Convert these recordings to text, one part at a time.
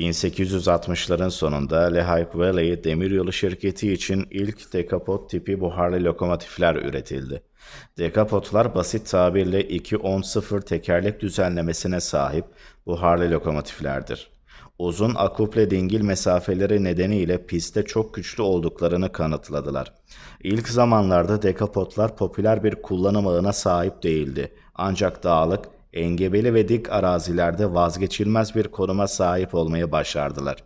1860'ların sonunda Lehigh Valley Demiryolu Şirketi için ilk dekapot tipi buharlı lokomotifler üretildi. Dekapotlar basit tabirle 2-10-0 tekerlek düzenlemesine sahip buharlı lokomotiflerdir. Uzun akuple dingil mesafeleri nedeniyle pistte çok güçlü olduklarını kanıtladılar. İlk zamanlarda dekapotlar popüler bir kullanım ağına sahip değildi. Ancak dağlık, engebeli ve dik arazilerde vazgeçilmez bir konuma sahip olmayı başardılar.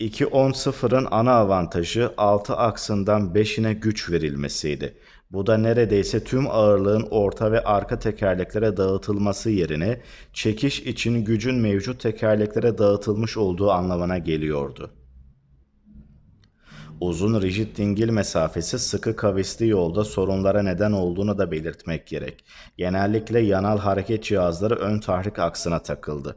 2-10-0'ın ana avantajı 6 aksından 5'ine güç verilmesiydi. Bu da neredeyse tüm ağırlığın orta ve arka tekerleklere dağıtılması yerine çekiş için gücün mevcut tekerleklere dağıtılmış olduğu anlamına geliyordu. Uzun rigid dingil mesafesi sıkı kavisli yolda sorunlara neden olduğunu da belirtmek gerek. Genellikle yanal hareket cihazları ön tahrik aksına takıldı.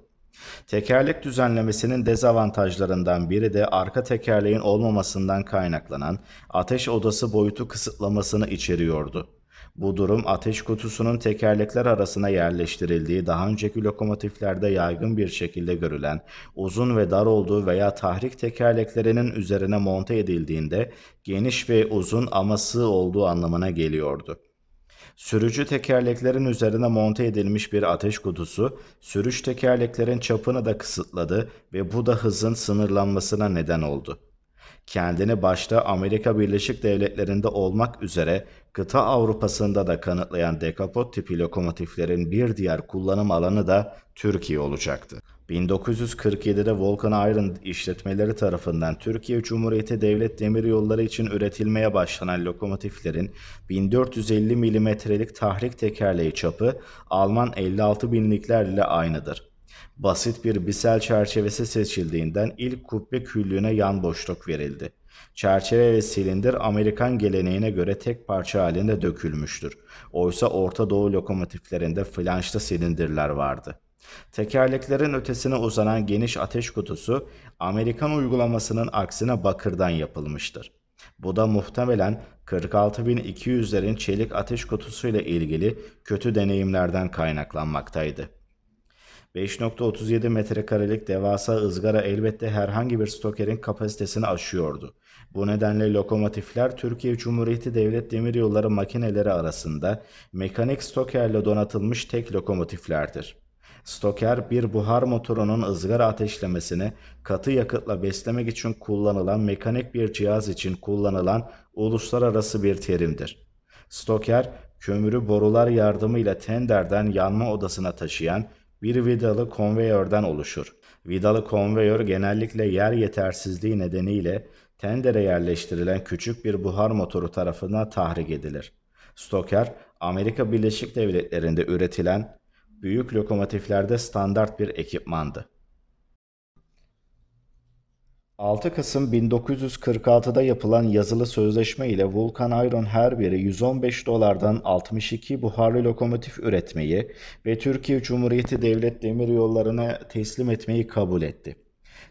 Tekerlek düzenlemesinin dezavantajlarından biri de arka tekerleğin olmamasından kaynaklanan ateş odası boyutu kısıtlamasını içeriyordu. Bu durum ateş kutusunun tekerlekler arasına yerleştirildiği daha önceki lokomotiflerde yaygın bir şekilde görülen uzun ve dar olduğu veya tahrik tekerleklerinin üzerine monte edildiğinde geniş ve uzun ama sığ olduğu anlamına geliyordu. Sürücü tekerleklerin üzerine monte edilmiş bir ateş kutusu, sürüş tekerleklerin çapını da kısıtladı ve bu da hızın sınırlanmasına neden oldu. Kendini başta Amerika Birleşik Devletleri'nde olmak üzere kıta Avrupa'sında da kanıtlayan dekapot tipi lokomotiflerin bir diğer kullanım alanı da Türkiye olacaktı. 1947'de Volcan Iron işletmeleri tarafından Türkiye Cumhuriyeti Devlet Demiryolları için üretilmeye başlanan lokomotiflerin 1450 milimetrelik tahrik tekerleği çapı Alman 56 binlikler ile aynıdır. Basit bir bisel çerçevesi seçildiğinden ilk kubbe küllüğüne yan boşluk verildi. Çerçeve ve silindir Amerikan geleneğine göre tek parça halinde dökülmüştür. Oysa Orta Doğu lokomotiflerinde flanşlı silindirler vardı. Tekerleklerin ötesine uzanan geniş ateş kutusu Amerikan uygulamasının aksine bakırdan yapılmıştır. Bu da muhtemelen 46.200'lerin çelik ateş kutusuyla ilgili kötü deneyimlerden kaynaklanmaktaydı. 5.37 metrekarelik devasa ızgara elbette herhangi bir stokerin kapasitesini aşıyordu. Bu nedenle lokomotifler Türkiye Cumhuriyeti Devlet Demiryolları makineleri arasında mekanik stokerle donatılmış tek lokomotiflerdir. Stoker, bir buhar motorunun ızgara ateşlemesini katı yakıtla beslemek için kullanılan mekanik bir cihaz için kullanılan uluslararası bir terimdir. Stoker, kömürü borular yardımıyla tenderden yanma odasına taşıyan bir vidalı konveyörden oluşur. Vidalı konveyör genellikle yer yetersizliği nedeniyle tendere yerleştirilen küçük bir buhar motoru tarafından tahrik edilir. Stoker, Amerika Birleşik Devletleri'nde üretilen büyük lokomotiflerde standart bir ekipmandı. 6 Kasım 1946'da yapılan yazılı sözleşme ile Vulcan Iron her biri 115 dolardan 62 buharlı lokomotif üretmeyi ve Türkiye Cumhuriyeti Devlet Demiryolları'na teslim etmeyi kabul etti.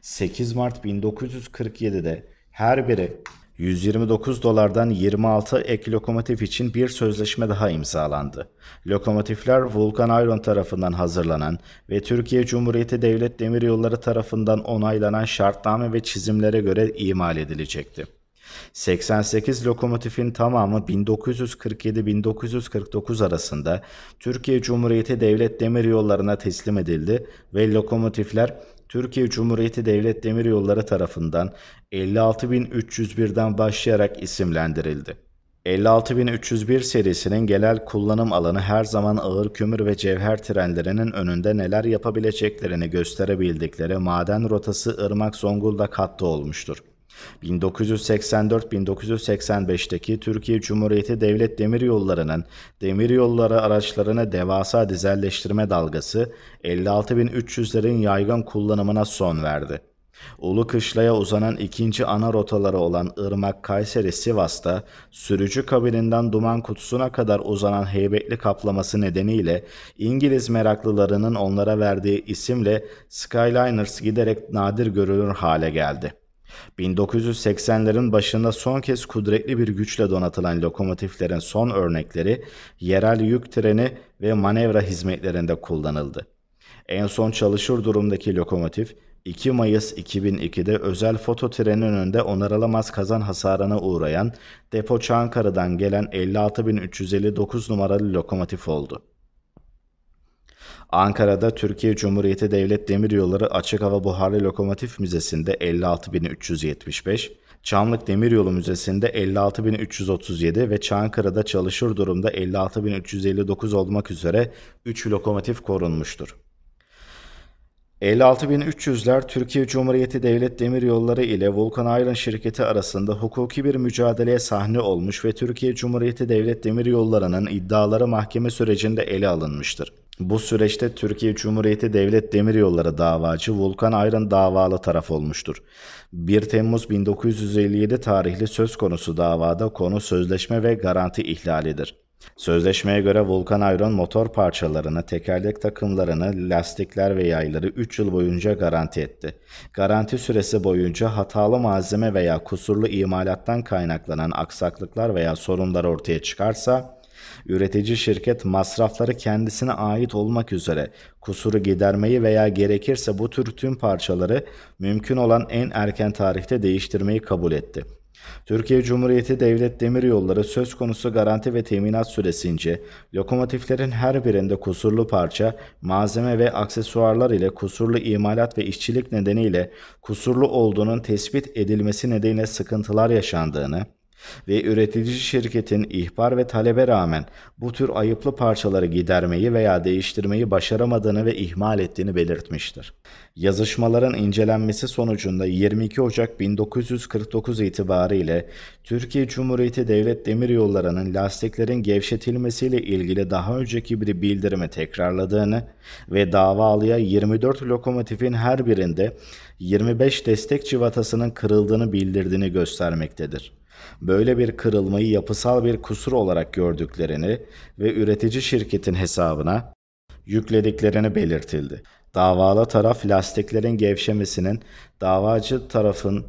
8 Mart 1947'de her biri 129 dolardan 26 ek lokomotif için bir sözleşme daha imzalandı. Lokomotifler Vulcan Iron tarafından hazırlanan ve Türkiye Cumhuriyeti Devlet Demiryolları tarafından onaylanan şartname ve çizimlere göre imal edilecekti. 88 lokomotifin tamamı 1947-1949 arasında Türkiye Cumhuriyeti Devlet Demiryolları'na teslim edildi ve lokomotifler Türkiye Cumhuriyeti Devlet Demiryolları tarafından 56.301'den başlayarak isimlendirildi. 56.301 serisinin genel kullanım alanı her zaman ağır kömür ve cevher trenlerinin önünde neler yapabileceklerini gösterebildikleri maden rotası Irmak-Zonguldak hattı olmuştur. 1984-1985'teki Türkiye Cumhuriyeti Devlet Demiryolları'nın demiryolları araçlarına devasa dizelleştirme dalgası 56.300'lerin yaygın kullanımına son verdi. Ulu Kışla'ya uzanan ikinci ana rotaları olan Irmak-Kayseri-Sivas'ta sürücü kabininden duman kutusuna kadar uzanan heybetli kaplaması nedeniyle İngiliz meraklılarının onlara verdiği isimle Skyliners giderek nadir görülür hale geldi. 1980'lerin başında son kez kudretli bir güçle donatılan lokomotiflerin son örnekleri yerel yük treni ve manevra hizmetlerinde kullanıldı. En son çalışır durumdaki lokomotif 2 Mayıs 2002'de özel foto trenin önünde onarılamaz kazan hasarına uğrayan depo Çankırı'dan gelen 56.359 numaralı lokomotif oldu. Ankara'da Türkiye Cumhuriyeti Devlet Demiryolları Açık Hava Buharlı Lokomotif Müzesi'nde 56.375, Çamlık Demiryolu Müzesi'nde 56.337 ve Çankırı'da çalışır durumda 56.359 olmak üzere 3 lokomotif korunmuştur. 56.300'ler Türkiye Cumhuriyeti Devlet Demiryolları ile Vulcan Iron şirketi arasında hukuki bir mücadeleye sahne olmuş ve Türkiye Cumhuriyeti Devlet Demiryolları'nın iddiaları mahkeme sürecinde ele alınmıştır. Bu süreçte Türkiye Cumhuriyeti Devlet Demiryolları davacı Vulcan Iron davalı taraf olmuştur. 1 Temmuz 1957 tarihli söz konusu davada konu sözleşme ve garanti ihlalidir. Sözleşmeye göre Vulcan Iron motor parçalarını, tekerlek takımlarını, lastikler ve yayları 3 yıl boyunca garanti etti. Garanti süresi boyunca hatalı malzeme veya kusurlu imalattan kaynaklanan aksaklıklar veya sorunlar ortaya çıkarsa, üretici şirket masrafları kendisine ait olmak üzere kusuru gidermeyi veya gerekirse bu tür tüm parçaları mümkün olan en erken tarihte değiştirmeyi kabul etti. Türkiye Cumhuriyeti Devlet Demiryolları söz konusu garanti ve teminat süresince lokomotiflerin her birinde kusurlu parça, malzeme ve aksesuarlar ile kusurlu imalat ve işçilik nedeniyle kusurlu olduğunun tespit edilmesi nedeniyle sıkıntılar yaşandığını ve üretici şirketin ihbar ve talebe rağmen bu tür ayıplı parçaları gidermeyi veya değiştirmeyi başaramadığını ve ihmal ettiğini belirtmiştir. Yazışmaların incelenmesi sonucunda 22 Ocak 1949 itibariyle Türkiye Cumhuriyeti Devlet Demiryolları'nın lastiklerin gevşetilmesiyle ilgili daha önceki bir bildirimi tekrarladığını ve davalıya 24 lokomotifin her birinde 25 destek civatasının kırıldığını bildirdiğini göstermektedir. Böyle bir kırılmayı yapısal bir kusur olarak gördüklerini ve üretici şirketin hesabına yüklediklerini belirtildi. Davalı taraf lastiklerin gevşemesinin davacı tarafın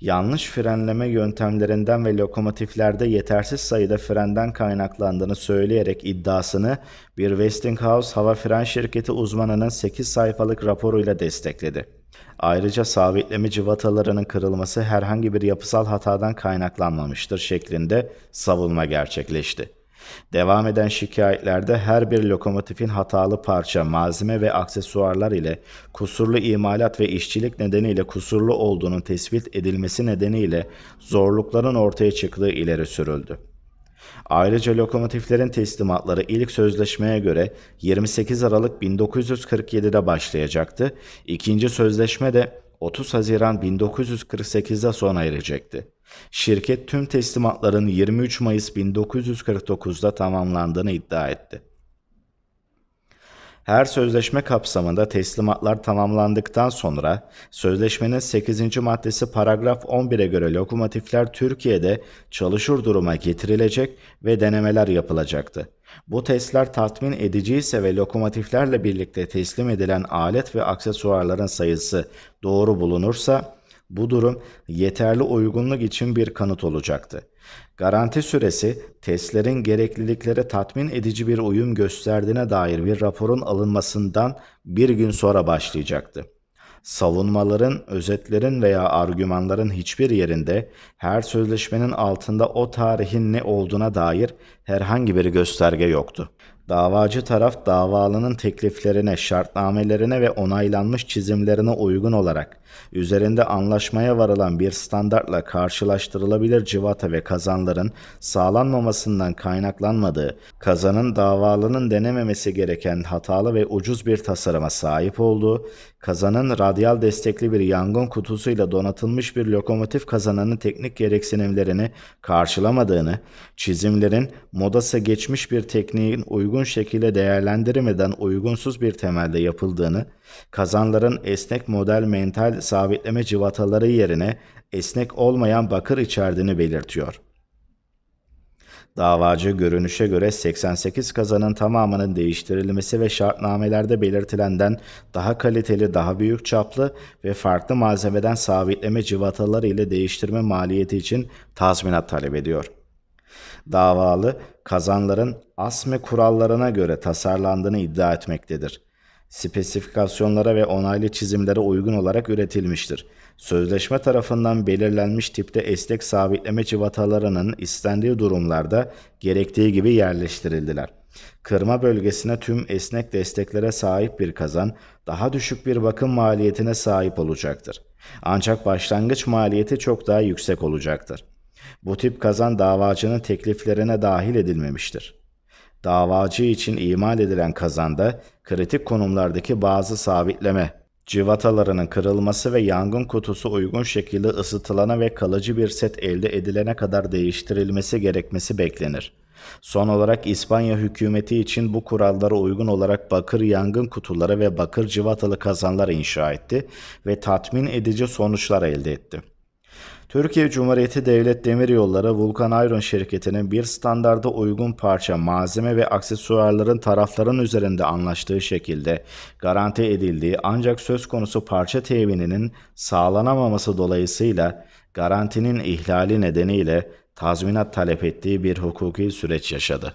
yanlış frenleme yöntemlerinden ve lokomotiflerde yetersiz sayıda frenden kaynaklandığını söyleyerek iddiasını bir Westinghouse hava fren şirketi uzmanının 8 sayfalık raporuyla destekledi. Ayrıca sabitleme cıvatalarının kırılması herhangi bir yapısal hatadan kaynaklanmamıştır şeklinde savunma gerçekleşti. Devam eden şikayetlerde her bir lokomotifin hatalı parça, malzeme ve aksesuarlar ile kusurlu imalat ve işçilik nedeniyle kusurlu olduğunun tespit edilmesi nedeniyle zorlukların ortaya çıktığı ileri sürüldü. Ayrıca lokomotiflerin teslimatları ilk sözleşmeye göre 28 Aralık 1947'de başlayacaktı. İkinci sözleşme de 30 Haziran 1948'de sona erecekti. Şirket tüm teslimatların 23 Mayıs 1949'da tamamlandığını iddia etti. Her sözleşme kapsamında teslimatlar tamamlandıktan sonra sözleşmenin 8. maddesi paragraf 11'e göre lokomotifler Türkiye'de çalışır duruma getirilecek ve denemeler yapılacaktı. Bu testler tatmin edici ise ve lokomotiflerle birlikte teslim edilen alet ve aksesuarların sayısı doğru bulunursa bu durum yeterli uygunluk için bir kanıt olacaktı. Garanti süresi, testlerin gerekliliklere tatmin edici bir uyum gösterdiğine dair bir raporun alınmasından bir gün sonra başlayacaktı. Savunmaların, özetlerin veya argümanların hiçbir yerinde her sözleşmenin altında o tarihin ne olduğuna dair herhangi bir gösterge yoktu. Davacı taraf davalının tekliflerine, şartnamelerine ve onaylanmış çizimlerine uygun olarak üzerinde anlaşmaya varılan bir standartla karşılaştırılabilir cıvata ve kazanların sağlanmamasından kaynaklanmadığı, kazanın davalının denememesi gereken hatalı ve ucuz bir tasarıma sahip olduğu, kazanın radyal destekli bir yangın kutusuyla donatılmış bir lokomotif kazanının teknik gereksinimlerini karşılamadığını, çizimlerin modası geçmiş bir tekniğin uygun şekilde değerlendirmeden uygunsuz bir temelde yapıldığını, kazanların esnek model mental sabitleme cıvataları yerine esnek olmayan bakır içerdiğini belirtiyor. Davacı görünüşe göre 88 kazanın tamamının değiştirilmesi ve şartnamelerde belirtilenden daha kaliteli, daha büyük çaplı ve farklı malzemeden sabitleme cıvataları ile değiştirme maliyeti için tazminat talep ediyor. Davalı, kazanların ASME kurallarına göre tasarlandığını iddia etmektedir. spesifikasyonlara ve onaylı çizimlere uygun olarak üretilmiştir. Sözleşme tarafından belirlenmiş tipte esnek sabitleme cıvatalarının istendiği durumlarda gerektiği gibi yerleştirildiler. Kırma bölgesine tüm esnek desteklere sahip bir kazan, daha düşük bir bakım maliyetine sahip olacaktır. Ancak başlangıç maliyeti çok daha yüksek olacaktır. Bu tip kazan davacının tekliflerine dahil edilmemiştir. Davacı için imal edilen kazanda kritik konumlardaki bazı sabitleme, cıvatalarının kırılması ve yangın kutusu uygun şekilde ısıtılana ve kalıcı bir set elde edilene kadar değiştirilmesi gerekmesi beklenir. Son olarak İspanya hükümeti için bu kurallara uygun olarak bakır yangın kutuları ve bakır cıvatalı kazanlar inşa etti ve tatmin edici sonuçlar elde etti. Türkiye Cumhuriyeti Devlet Demiryolları Vulcan Iron şirketinin bir standarda uygun parça, malzeme ve aksesuarların tarafların üzerinde anlaştığı şekilde garanti edildiği ancak söz konusu parça temininin sağlanamaması dolayısıyla garantinin ihlali nedeniyle tazminat talep ettiği bir hukuki süreç yaşadı.